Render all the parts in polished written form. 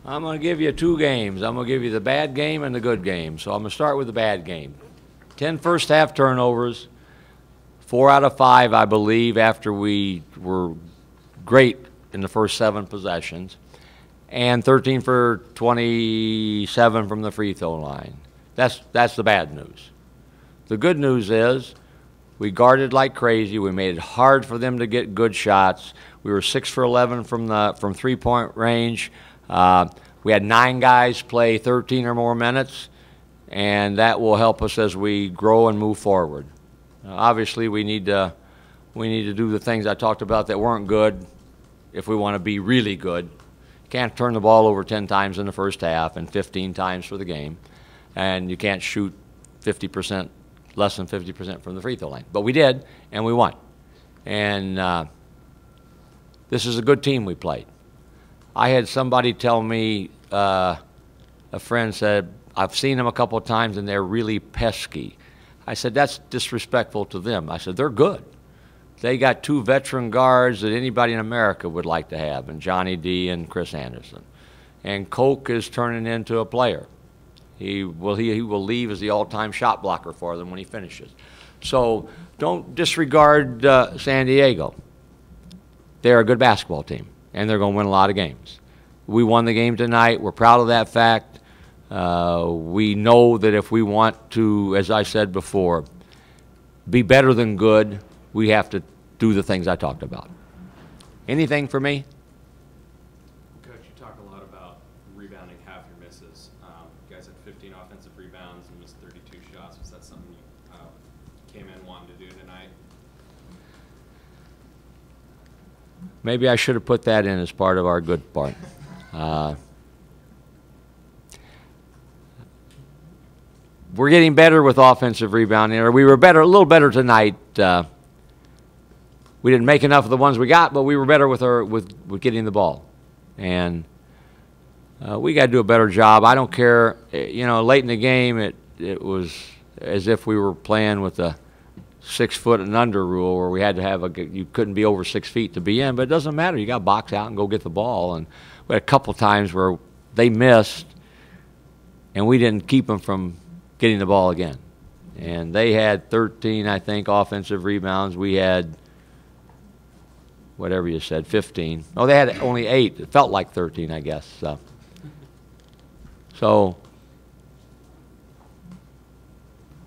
I'm going to give you two games. I'm going to give you the bad game and the good game. So I'm going to start with the bad game. 10 first half turnovers, 4 out of 5, I believe, after we were great in the first 7 possessions, and 13 for 27 from the free throw line. That's the bad news. The good news is we guarded like crazy. We made it hard for them to get good shots. We were 6 for 11 from three-point range. We had 9 guys play 13 or more minutes, and that will help us as we grow and move forward. Obviously, we need to do the things I talked about that weren't good if we want to be really good. You can't turn the ball over 10 times in the first half and 15 times for the game, and you can't shoot 50%, less than 50% from the free throw line. But we did, and we won. And this is a good team we played. I had somebody tell me, a friend said, I've seen them a couple of times and they're really pesky. I said, that's disrespectful to them. I said, they're good. They got 2 veteran guards that anybody in America would like to have, and Johnny D and Chris Anderson. And Coke is turning into a player. He will leave as the all-time shot blocker for them when he finishes. So don't disregard San Diego. They're a good basketball team, and they're going to win a lot of games. We won the game tonight. We're proud of that fact. We know that if we want to, as I said before, be better than good, we have to do the things I talked about. Anything for me? Coach, you talk a lot about rebounding half your misses. You guys had 15 offensive rebounds and missed 32 shots. Was that something you came in wanting to do tonight? Maybe I should have put that in as part of our good part. We're getting better with offensive rebounding, or we were better, a little better tonight. We didn't make enough of the ones we got, but we were better with getting the ball. And we got to do a better job. I don't care, you know, late in the game it was as if we were playing with a 6 foot and under rule where we had to have you couldn't be over 6 feet to be in, but it doesn't matter. You got to box out and go get the ball. And we had a couple times where they missed and we didn't keep them from getting the ball again. And they had 13, I think, offensive rebounds. We had, whatever you said, 15. Oh, they had only 8. It felt like 13, I guess. So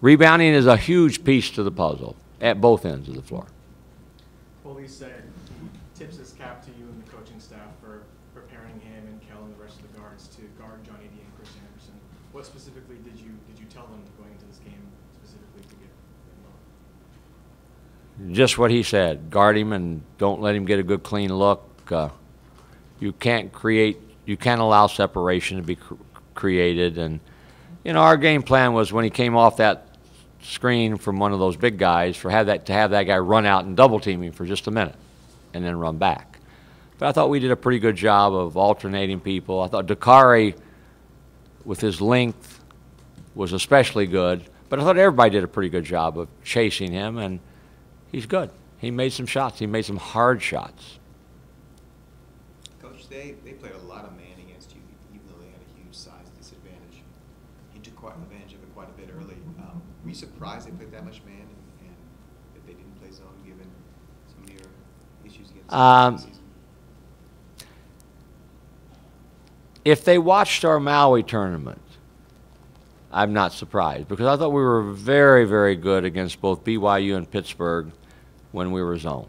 rebounding is a huge piece to the puzzle at both ends of the floor. Well, he said he tips his cap to you and the coaching staff for preparing him and Kel and the rest of the guards to guard Johnny D and Chris Anderson. What specifically did you tell them going into this game specifically to get involved? Just what he said. Guard him and don't let him get a good clean look. You can't allow separation to be created. And you know, our game plan was when he came off that screen from one of those big guys to have that guy run out and double team him for just a minute and then run back. But I thought we did a pretty good job of alternating people. I thought Dakari, with his length, was especially good. But I thought everybody did a pretty good job of chasing him, and he's good. He made some shots. He made some hard shots. Coach, they played a lot of man against you, even though they had a huge size disadvantage. You took quite advantage of it quite a bit early. Were you surprised they played that much man and that they didn't play zone given some of your issues against the season? If they watched our Maui tournament, I'm not surprised because I thought we were very, very good against both BYU and Pittsburgh when we were zoned.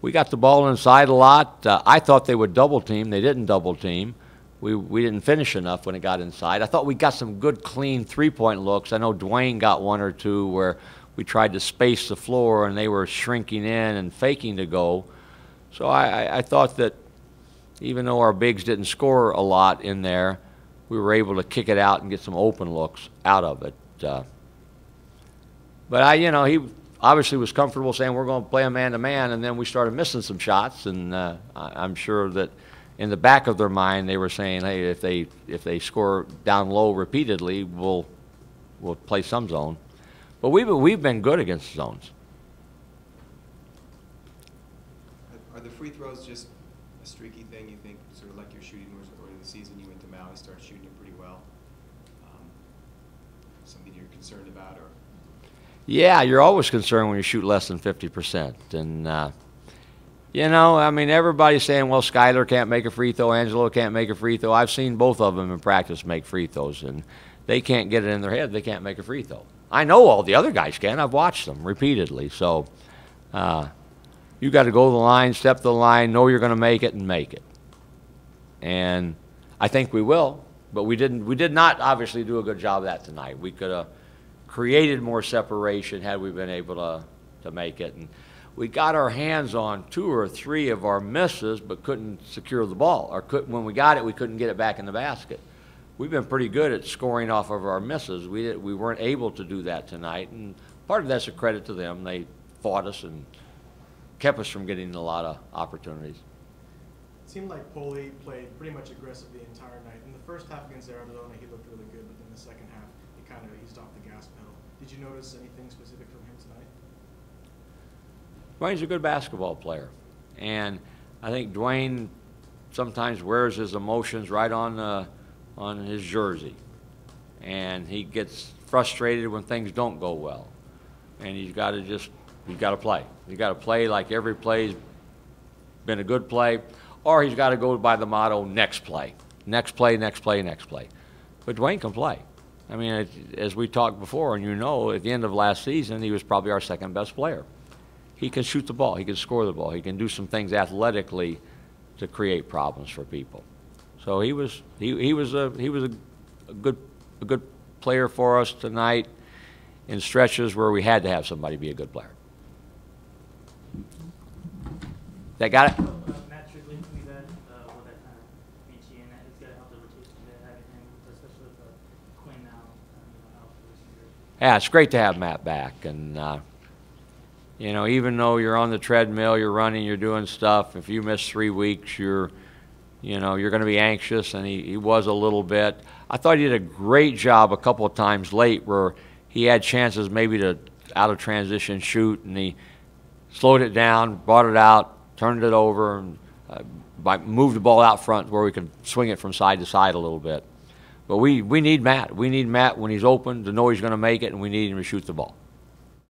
We got the ball inside a lot. I thought they would double team. They didn't double team. We didn't finish enough when it got inside. I thought we got some good, clean three-point looks. I know Dwayne got 1 or 2 where we tried to space the floor and they were shrinking in and faking to go. So I thought that even though our bigs didn't score a lot in there, we were able to kick it out and get some open looks out of it. But you know, he obviously was comfortable saying we're going to play a man-to-man, and then we started missing some shots, and I'm sure that in the back of their mind they were saying, hey, if they score down low repeatedly, we'll play some zone. But we've been good against zones. Are the free throws just a streaky thing, you think, sort of like your shooting was early in the season, you went to Maui, started shooting it pretty well? Something you're concerned about, or? Yeah, you're always concerned when you shoot less than 50%. And, you know, I mean, everybody's saying, well, Skyler can't make a free throw, Angelo can't make a free throw. I've seen both of them in practice make free throws, and they can't get it in their head they can't make a free throw. I know all the other guys can. I've watched them repeatedly. So you got to go to the line, step to the line, know you're going to make it, and make it. And I think we will, but we did not obviously do a good job of that tonight. We could have created more separation had we been able to make it. And we got our hands on 2 or 3 of our misses, but couldn't secure the ball. Or when we got it, we couldn't get it back in the basket. We've been pretty good at scoring off of our misses. We weren't able to do that tonight, and part of that's a credit to them. They fought us and kept us from getting a lot of opportunities. It seemed like Poli played pretty much aggressive the entire night. In the first half against Arizona, he looked really good, but in the second half, he kind of eased off the gas pedal. Did you notice anything specific from him tonight? Dwayne's a good basketball player, and I think Dwayne sometimes wears his emotions right on his jersey, and he gets frustrated when things don't go well, and he's got to play. He's got to play like every play's been a good play, or he's got to go by the motto, next play, next play, next play, next play. But Dwayne can play. I mean, as we talked before, and you know, at the end of last season, he was probably our second best player. He can shoot the ball, he can score the ball, he can do some things athletically to create problems for people. So he was a good player for us tonight in stretches where we had to have somebody be a good player. That got it? Matt Strickland, we had what that kind of beat you, and it's got to help the rotation to having him, especially with Quinn now out for this year. Yeah, it's great to have Matt back, and you know, even though you're on the treadmill, you're running, you're doing stuff. If you miss 3 weeks, you're going to be anxious, and he was a little bit. I thought he did a great job a couple of times late where he had chances maybe to out of transition shoot, and he slowed it down, brought it out, turned it over, and moved the ball out front where we could swing it from side to side a little bit. But we need Matt. We need Matt when he's open to know he's going to make it, and we need him to shoot the ball.